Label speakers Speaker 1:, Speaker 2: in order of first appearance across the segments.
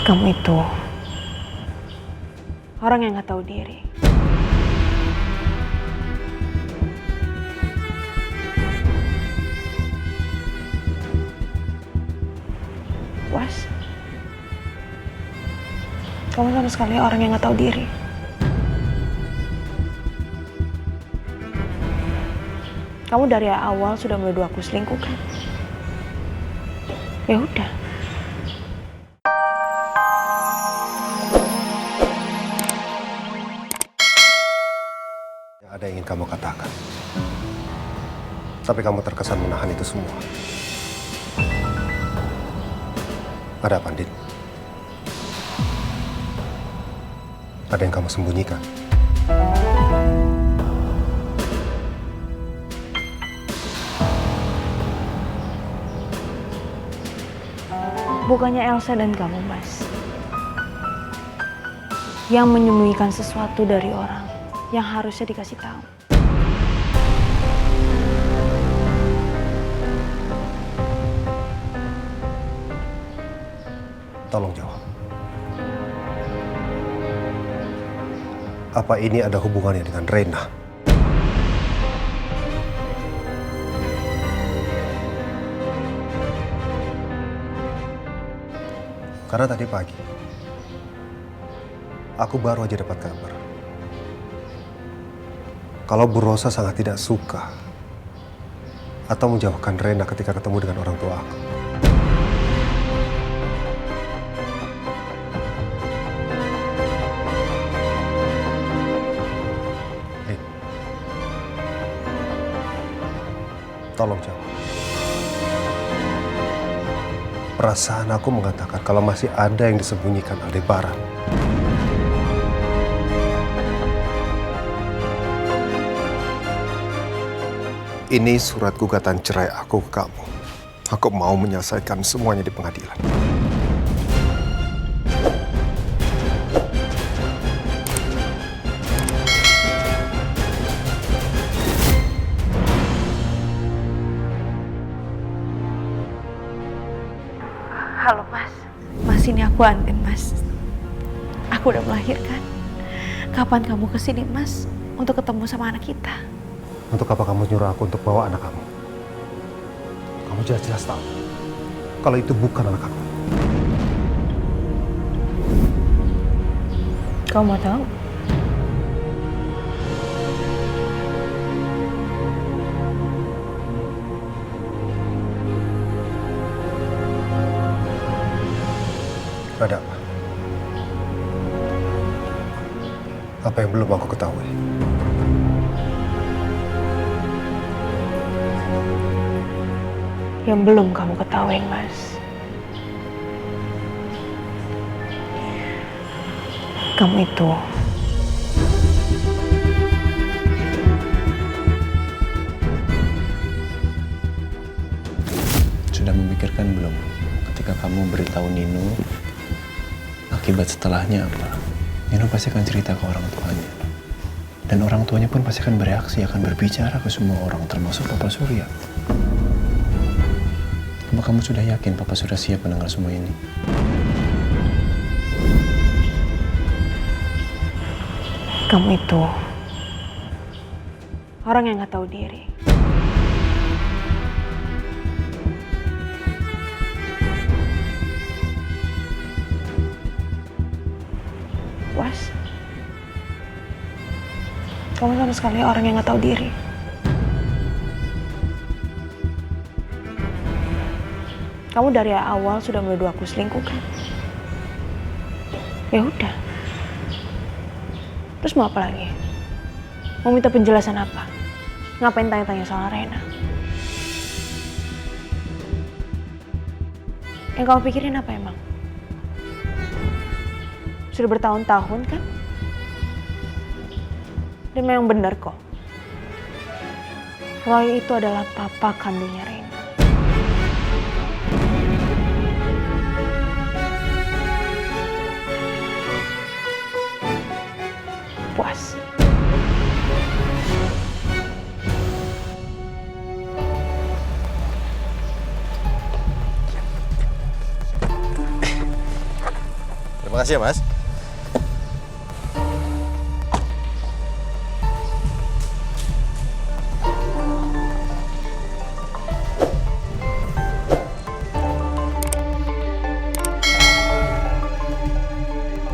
Speaker 1: Kamu itu orang yang gak tahu diri. Was, kamu sama sekali orang yang gak tahu diri. Kamu dari awal sudah menuduh aku selingkuh kan? Ya udah.
Speaker 2: Ada yang ingin kamu katakan, tapi kamu terkesan menahan itu semua. Ada apa, Andin? Ada yang kamu sembunyikan?
Speaker 1: Bukannya Elsa dan kamu, Mas, yang menyembunyikan sesuatu dari orang yang harusnya dikasih tahu.
Speaker 2: Tolong jawab. Apa ini ada hubungannya dengan Reina? Karena tadi pagi, aku baru aja dapat kabar kalau Bu Rosa sangat tidak suka atau menjauhkan Reina ketika ketemu dengan orang tua aku. Lin, tolong jawab. Perasaan aku mengatakan kalau masih ada yang disembunyikan Aldebaran. Ini surat gugatan cerai aku ke kamu. Aku mau menyelesaikan semuanya di pengadilan.
Speaker 1: Halo, Mas. Mas, ini aku Andin, Mas. Aku udah melahirkan. Kapan kamu kesini, Mas, untuk ketemu sama anak kita?
Speaker 2: Untuk apa kamu nyuruh aku untuk bawa anak kamu? Kamu jelas-jelas tahu kalau itu bukan anak kamu.
Speaker 1: Kamu mau tahu?
Speaker 2: Ada apa? Apa yang belum aku ketahui?
Speaker 1: Yang belum kamu ketahui, Mas. Kamu itu
Speaker 3: sudah memikirkan belum ketika kamu beritahu Nino akibat setelahnya apa? Nino pasti akan cerita ke orang tuanya. Dan orang tuanya pun pasti akan bereaksi, akan berbicara ke semua orang, termasuk Papa Surya. Apa kamu sudah yakin Papa sudah siap mendengar semua ini?
Speaker 1: Kamu itu orang yang gak tahu diri. Was, kamu sama sekali orang yang gak tahu diri. Kamu dari awal sudah menuduh aku selingkuh kan? Ya udah. Terus mau apa lagi? Mau minta penjelasan apa? Ngapain tanya-tanya soal Reina? Yang kamu pikirin apa emang? Sudah bertahun-tahun kan? Dan memang benar kok. Roy itu adalah papa kandungnya Reina. Puas.
Speaker 4: Makasih ya, Mas.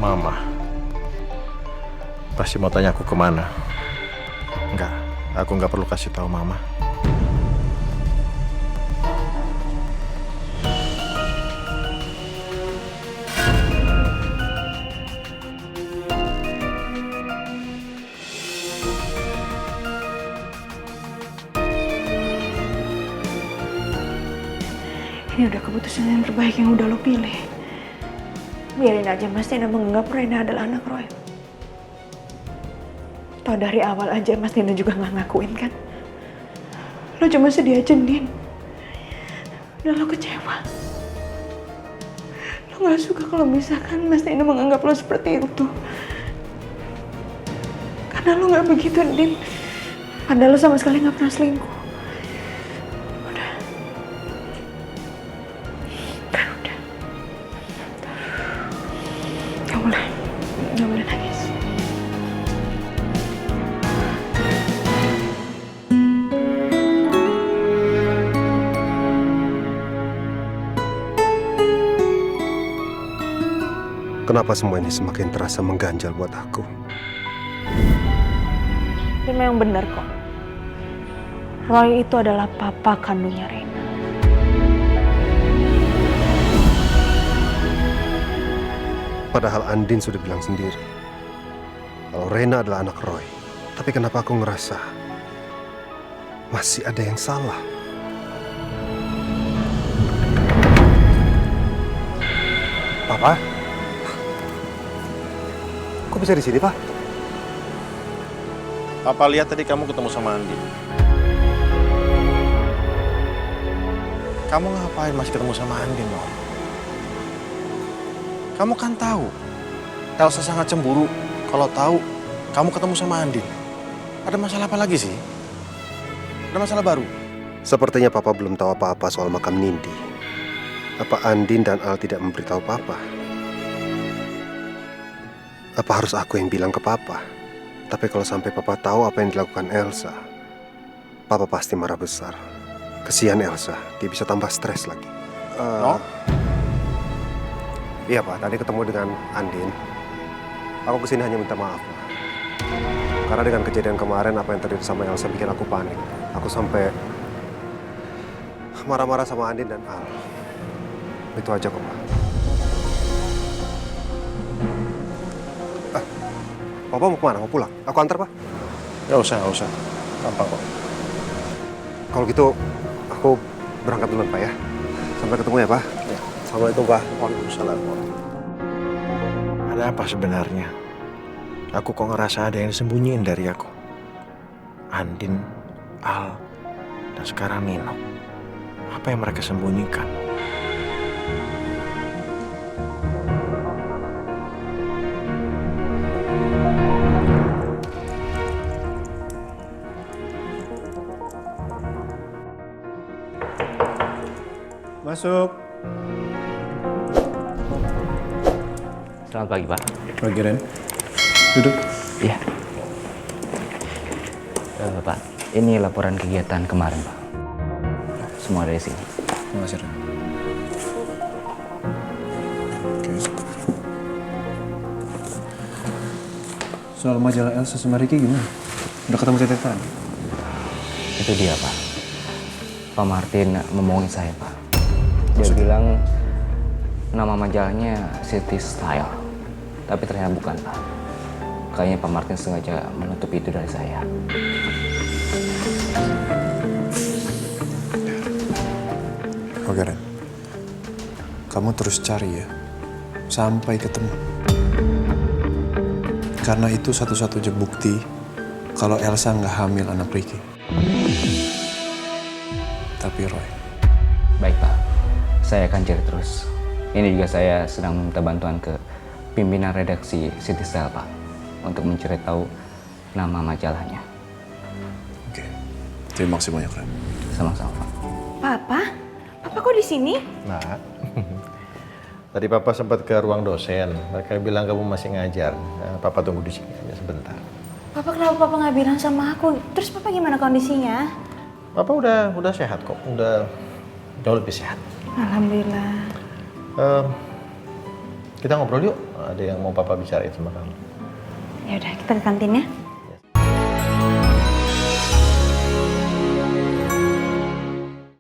Speaker 4: Mama pasti mau tanya aku kemana. Enggak, aku nggak perlu kasih tahu Mama.
Speaker 1: Ini udah keputusan yang terbaik yang udah lo pilih. Biarin aja Mas Nino menganggap Rena adalah anak Roy. Tahu dari awal aja Mas Nino juga nggak ngakuin kan? Lo cuma sedih aja, Din. Dan lo kecewa. Lo nggak suka kalau misalkan Mas Nino menganggap lo seperti itu. Karena lo nggak begitu, Din. Padahal lo sama sekali nggak pernah selingkuh. Udah. Nggak boleh nangis.
Speaker 2: Kenapa semua ini semakin terasa mengganjal buat aku?
Speaker 1: Dan memang benar kok. Roy itu adalah papa kandungnya Rena.
Speaker 2: Padahal Andin sudah bilang sendiri kalau Rena adalah anak Roy. Tapi kenapa aku ngerasa masih ada yang salah? Papa? Kok bisa di sini, Pak?
Speaker 4: Papa lihat tadi kamu ketemu sama Andin. Kamu ngapain masih ketemu sama Andin, Mom? Kamu kan tahu Elsa sangat cemburu kalau tahu kamu ketemu sama Andin. Ada masalah apa lagi sih? Ada masalah baru?
Speaker 2: Sepertinya Papa belum tahu apa-apa soal makam Nindi. Apa Andin dan Al tidak memberitahu Papa? Apa harus aku yang bilang ke Papa? Tapi kalau sampai Papa tahu apa yang dilakukan Elsa, Papa pasti marah besar. Kesian Elsa, dia bisa tambah stres lagi.
Speaker 4: No?
Speaker 2: Iya Pak, tadi ketemu dengan Andin. Aku kesini hanya minta maaf Pak. Karena dengan kejadian kemarin apa yang terjadi sama Elsa bikin aku panik. Aku sampai marah-marah sama Andin dan Al. Itu aja kok Pak. Papa mau kemana? Mau pulang? Aku antar Pak.
Speaker 4: Gak usah. Gampang kok.
Speaker 2: Kalau gitu aku berangkat duluan Pak ya. Sampai ketemu ya Pak.
Speaker 4: Ya.
Speaker 2: Assalamualaikum Pak.
Speaker 4: Waalaikumsalam. Ada apa sebenarnya? Aku kok ngerasa ada yang disembunyiin dari aku. Andin, Al, dan sekarang Nino. Apa yang mereka sembunyikan?
Speaker 3: Masuk.
Speaker 5: Selamat pagi, Pak.
Speaker 3: Pagi, Ren. Duduk.
Speaker 5: Iya. Pak, ini laporan kegiatan kemarin, Pak. Semua dari sini.
Speaker 3: Terima kasih, Ren. Oke. Soal majalah Elsa sama Ricky gimana? Udah ketemu catatan?
Speaker 5: Itu dia, Pak. Pak Martin ngomongin saya, Pak. Dia bilang nama majalahnya City Style. Tapi ternyata bukan, Pak. Kayaknya Pak Martin sengaja menutup itu dari saya.
Speaker 3: Oke, Ren. Kamu terus cari ya. Sampai ketemu. Karena itu satu-satunya bukti kalau Elsa nggak hamil anak Ricky. Tapi Roy.
Speaker 5: Baik, Pak. Saya akan cari terus. Ini juga saya sedang meminta bantuan ke pimpinan redaksi City Style, Pak. Untuk mencari tahu nama majalahnya.
Speaker 3: Oke. Terima kasih banyak, Ren.
Speaker 5: Sama-sama, Pak.
Speaker 1: Papa? Papa kok di sini?
Speaker 4: Nah, Tadi Papa sempat ke ruang dosen. Mereka bilang kamu masih ngajar. Nah, Papa tunggu di sini aja sebentar.
Speaker 1: Papa kenapa Papa nggak bilang sama aku? Terus Papa gimana kondisinya?
Speaker 4: Papa udah sehat kok. Udah jauh lebih sehat.
Speaker 1: Alhamdulillah.
Speaker 4: Kita ngobrol yuk. Ada yang mau Papa bicarain sama kamu.
Speaker 1: Ya udah kita ke kantin ya.